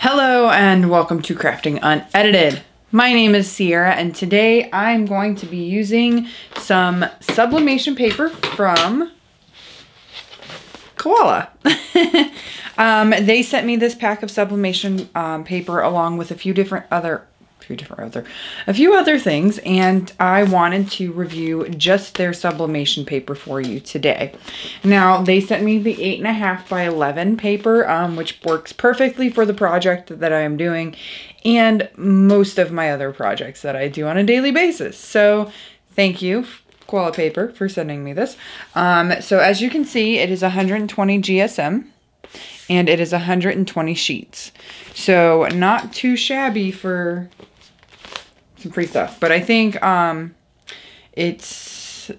Hello and welcome to Crafting Unedited. My name is Sierra and today I'm going to be using some sublimation paper from Koala. They sent me this pack of sublimation paper along with a few other things, and I wanted to review just their sublimation paper for you today. Now, they sent me the 8.5 by 11 paper, which works perfectly for the project that I am doing and most of my other projects that I do on a daily basis. So thank you, Koala Paper, for sending me this. So as you can see, it is 120 GSM and it is 120 sheets. So not too shabby for some free stuff, but I think it's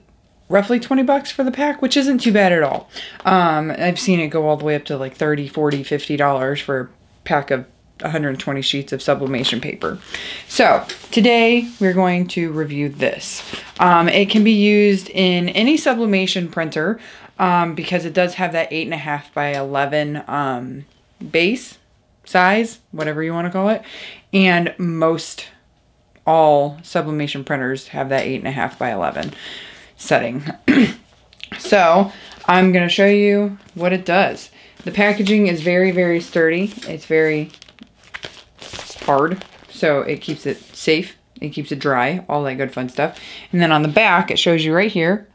roughly 20 bucks for the pack, which isn't too bad at all. I've seen it go all the way up to like $30, $40, $50 for a pack of 120 sheets of sublimation paper. So today we're going to review this. It can be used in any sublimation printer because it does have that 8.5 by 11 base size, whatever you want to call it, and all sublimation printers have that 8.5 by 11 setting. So I'm going to show you what it does. The packaging is very, very sturdy. It's very hard, so it keeps it safe. It keeps it dry, all that good fun stuff. And then on the back, it shows you right here,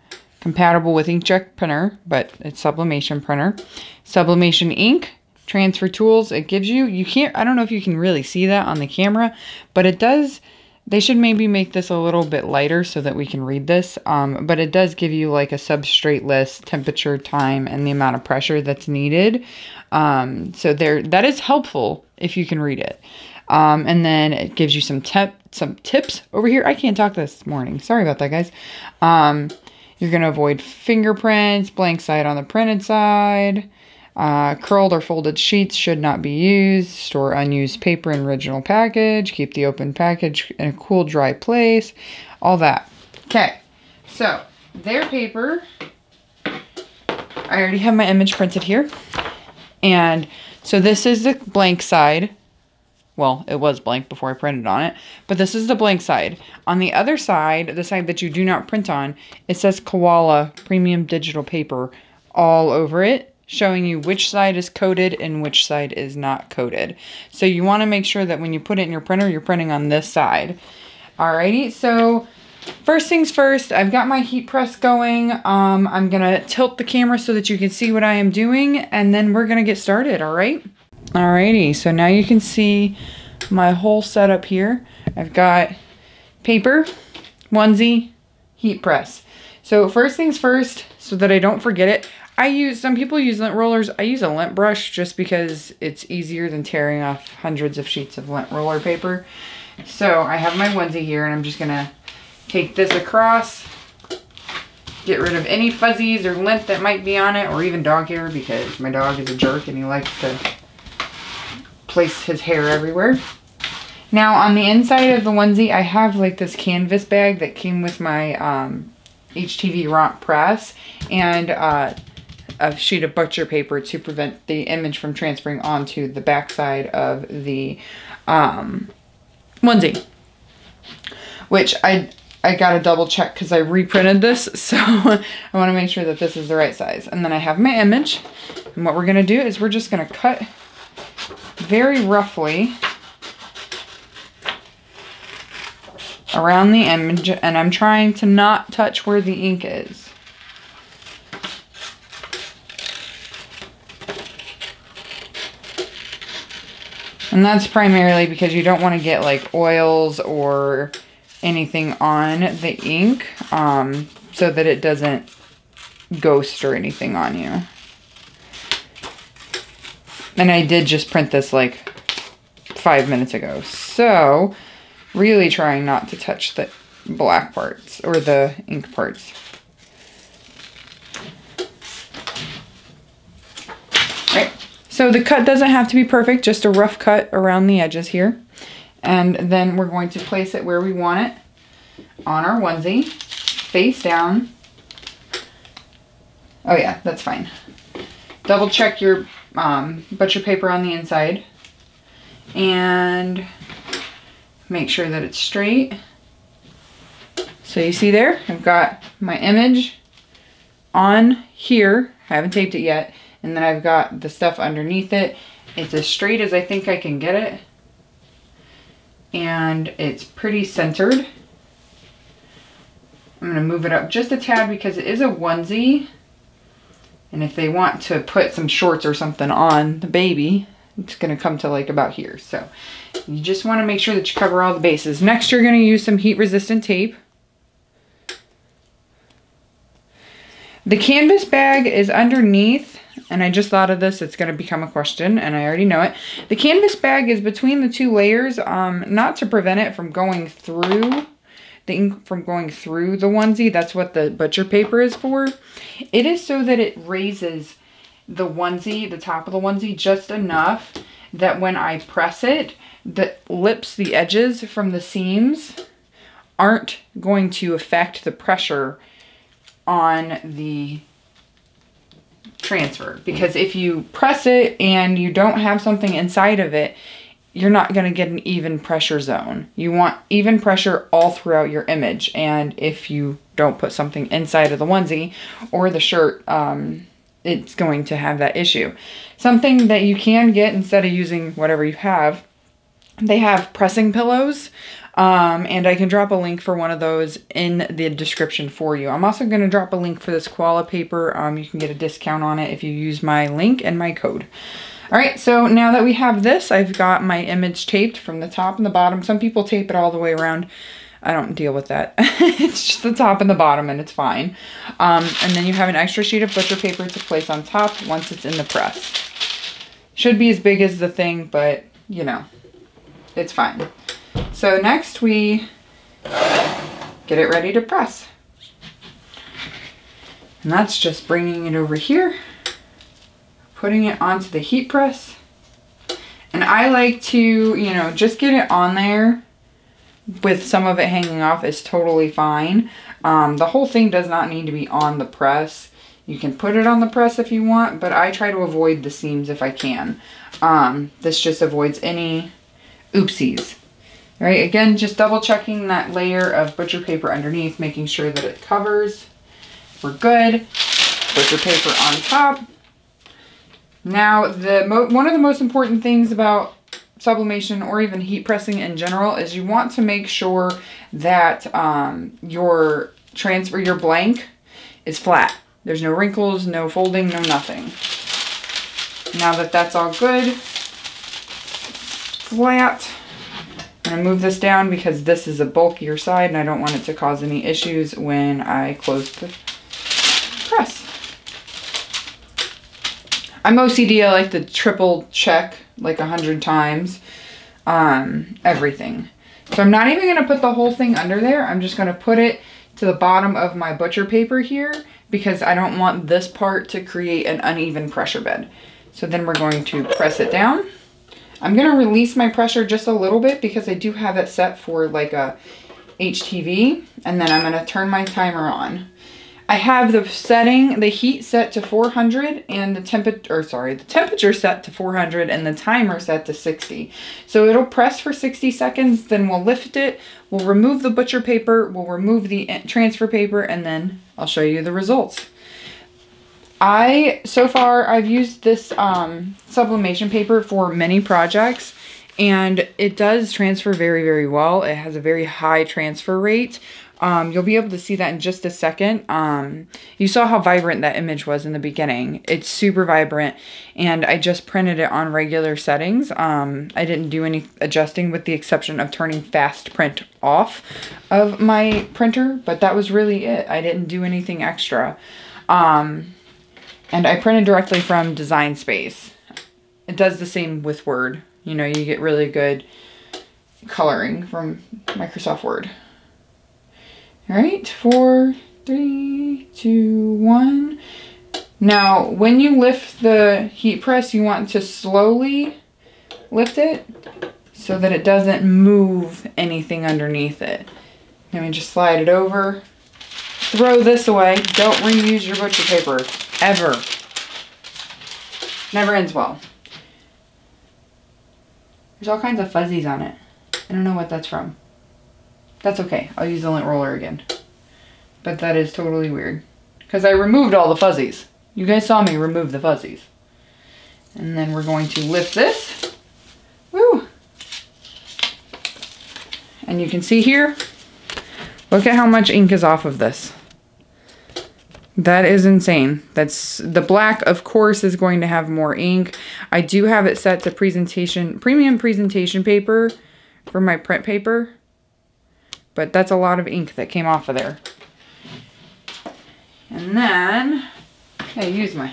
compatible with inkjet printer, but it's sublimation printer. Sublimation ink, transfer tools. It gives you, I don't know if you can really see that on the camera, but it does. They should maybe make this a little bit lighter so that we can read this, but it does give you like a substrate list, temperature, time, and the amount of pressure that's needed. So that is helpful if you can read it. And then it gives you some tips over here. I can't talk this morning. Sorry about that, guys. You're going to avoid fingerprints, blank side on the printed side. Curled or folded sheets should not be used. Store unused paper in original package. Keep the open package in a cool, dry place. All that. Okay. So, their paper, I already have my image printed here. And so this is the blank side. Well, it was blank before I printed on it. But this is the blank side. On the other side, the side that you do not print on, it says Koala Premium Digital Paper all over it, showing you which side is coated and which side is not coated. So you want to make sure that when you put it in your printer, you're printing on this side. Alrighty, so first things first, I've got my heat press going. I'm going to tilt the camera so that you can see what I am doing, and then we're going to get started, alright? Alrighty, so now you can see my whole setup here. I've got paper, onesie, heat press. So first things first, so that I don't forget it, some people use lint rollers. I use a lint brush just because it's easier than tearing off hundreds of sheets of lint roller paper. So I have my onesie here, and I'm just gonna take this across, get rid of any fuzzies or lint that might be on it, or even dog hair, because my dog is a jerk and he likes to place his hair everywhere. Now on the inside of the onesie, I have like this canvas bag that came with my HTV Romp press, and a sheet of butcher paper to prevent the image from transferring onto the back side of the onesie, which I gotta double check because I reprinted this, so I want to make sure that this is the right size. And then I have my image, and what we're gonna do is we're just gonna cut very roughly around the image, and I'm trying to not touch where the ink is. And that's primarily because you don't want to get like oils or anything on the ink, so that it doesn't ghost or anything on you. And I did just print this like 5 minutes ago, so really trying not to touch the black parts or the ink parts. Right. So the cut doesn't have to be perfect, just a rough cut around the edges here. And then we're going to place it where we want it on our onesie, face down. Oh yeah, that's fine. Double check your butcher paper on the inside. and make sure that it's straight. So you see there, I've got my image on here. I haven't taped it yet. And then I've got the stuff underneath it. It's as straight as I think I can get it. And it's pretty centered. I'm going to move it up just a tad because it is a onesie. And if they want to put some shorts or something on the baby, it's going to come to like about here. So you just want to make sure that you cover all the bases. Next, you're going to use some heat resistant tape. The canvas bag is underneath, and I just thought of this. It's going to become a question, and I already know it. The canvas bag is between the two layers, not to prevent it from going through the ink from going through the onesie. That's what the butcher paper is for. It is so that it raises the onesie, the top of the onesie, just enough that when I press it, the lips, the edges from the seams aren't going to affect the pressure on the transfer. Because if you press it and you don't have something inside of it, you're not going to get an even pressure zone. You want even pressure all throughout your image. And if you don't put something inside of the onesie or the shirt, it's going to have that issue. Something that you can get instead of using whatever you have, they have pressing pillows. And I can drop a link for one of those in the description for you. I'm also going to drop a link for this koala paper. You can get a discount on it if you use my link and my code. All right, so now that we have this, I've got my image taped from the top and the bottom. Some people tape it all the way around. I don't deal with that. It's just the top and the bottom, and it's fine. And then you have an extra sheet of butcher paper to place on top once it's in the press. Should be as big as the thing, but you know, it's fine. So next we get it ready to press. And that's just bringing it over here, putting it onto the heat press. And I like to, you know, just get it on there with some of it hanging off is totally fine. The whole thing does not need to be on the press. You can put it on the press if you want, but I try to avoid the seams if I can. This just avoids any oopsies. All right, again, just double checking that layer of butcher paper underneath, making sure that it covers. We're good. Butcher paper on top. Now, one of the most important things about sublimation or even heat pressing in general is you want to make sure that your blank is flat. There's no wrinkles, no folding, no nothing. Now that that's all good, flat. I'm going to move this down because this is a bulkier side and I don't want it to cause any issues when I close the press. I'm OCD, I like to triple check like 100 times everything. So I'm not even going to put the whole thing under there. I'm just going to put it to the bottom of my butcher paper here because I don't want this part to create an uneven pressure bed. So then we're going to press it down. I'm going to release my pressure just a little bit because I do have it set for like a HTV, and then I'm going to turn my timer on. I have the heat set to 400 and the temperature set to 400 and the timer set to 60. So it'll press for 60 seconds, then we'll lift it, we'll remove the butcher paper, we'll remove the transfer paper, and then I'll show you the results. So far I've used this sublimation paper for many projects, and it does transfer very, very well. It has a very high transfer rate. You'll be able to see that in just a second. You saw how vibrant that image was in the beginning. It's super vibrant, and I just printed it on regular settings. I didn't do any adjusting with the exception of turning fast print off of my printer, but that was really it. I didn't do anything extra. And I printed directly from Design Space. It does the same with Word. You know, you get really good coloring from Microsoft Word. All right, 4, 3, 2, 1. Now, when you lift the heat press, you want to slowly lift it so that it doesn't move anything underneath it. Let me just slide it over. Throw this away. Don't reuse your butcher paper, ever. Never ends well. There's all kinds of fuzzies on it. I don't know what that's from. That's okay. I'll use the lint roller again. But that is totally weird. Because I removed all the fuzzies. You guys saw me remove the fuzzies. And then we're going to lift this. Woo! And you can see here, look at how much ink is off of this. That is insane. That's the black, of course, is going to have more ink. I do have it set to premium presentation paper for my print paper. But that's a lot of ink that came off of there. And then, I use my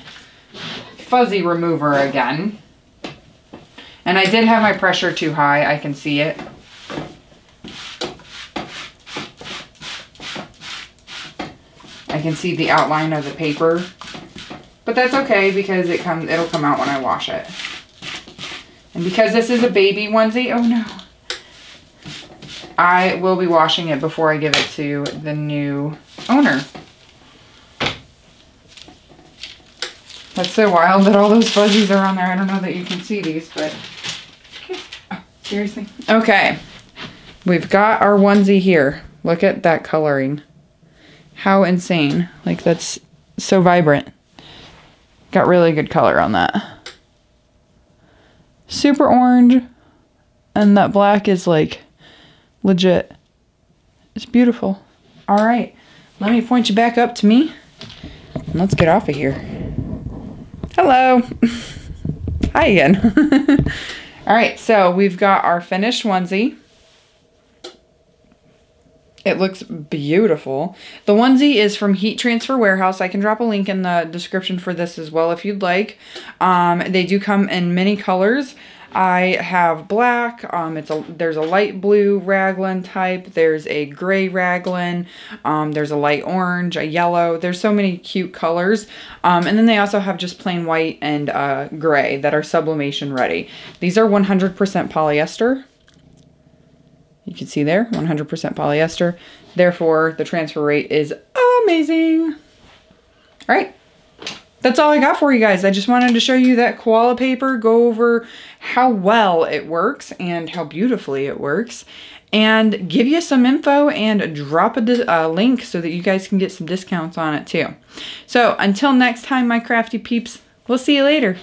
fuzzy remover again. And I did have my pressure too high. I can see it. I can see the outline of the paper. But that's okay because it'll come out when I wash it. And because this is a baby onesie, oh no. I will be washing it before I give it to the new owner. That's so wild that all those fuzzies are on there. I don't know that you can see these, but oh, seriously. Okay, we've got our onesie here. Look at that coloring. How insane. Like, that's so vibrant. Got really good color on that. Super orange. And that black is like legit. It's beautiful. All right, let me point you back up to me. And let's get off of here. Hello. Hi again. All right, so we've got our finished onesie. It looks beautiful. The onesie is from Heat Transfer Warehouse. I can drop a link in the description for this as well if you'd like. They do come in many colors. I have black, there's a light blue raglan type, there's a gray raglan, there's a light orange, a yellow, there's so many cute colors. And then they also have just plain white and gray that are sublimation ready. These are 100% polyester. You can see there, 100% polyester. Therefore, the transfer rate is amazing. All right. That's all I got for you guys. I just wanted to show you that koala paper, go over how well it works and how beautifully it works, and give you some info and drop a link so that you guys can get some discounts on it too. So until next time, my crafty peeps, we'll see you later.